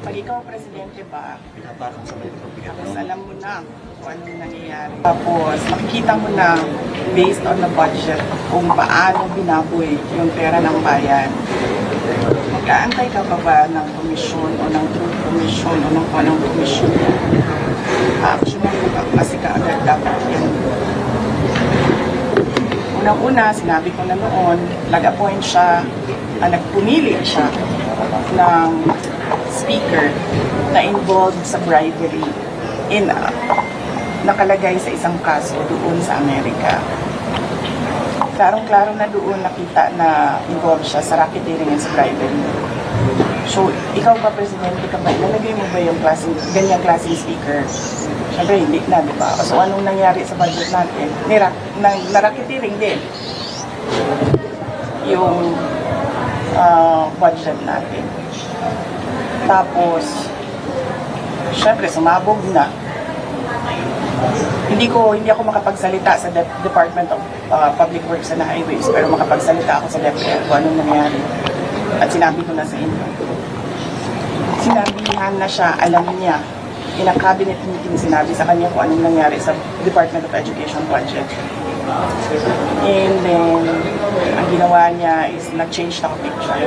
Pag ikaw presidente ba, Pinaparang sa may pagbigat tapos alam mo na kung anong nangyayari. Tapos makikita mo na based on the budget kung paano binaboy yung pera ng bayan. Mag-aantay ka pa ba ng komisyon o ng truth commission o ng anong commission? Action mo kasi kaagad dapat yan. Unang-una, sinabi ko na noon, nag-appoint siya, nagpumili siya ng speaker na involved sa bribery nakalagay sa isang kaso doon sa Amerika. Klarong-klaro na doon nakita na involved siya sa racketeering and sa bribery. So, ikaw pa, Presidente ka ba, ilalagay mo ba yung ganyang klaseng speaker? Siyempre, hindi na, di ba? So, anong nangyari sa budget natin? Na-racketeering din yung budget natin. Tapos, syempre, sumabog na. Hindi ako makapagsalita sa Department of Public Works and Highways, pero makapagsalita ako sa DepEd kung anong nangyari. At sinabi ko na sa inyo. Sinabihan na siya, alam niya. In a cabinet meeting, sinabi sa kanya kung anong nangyari sa Department of Education budget. And then, ang ginawa niya is nag-change na picture.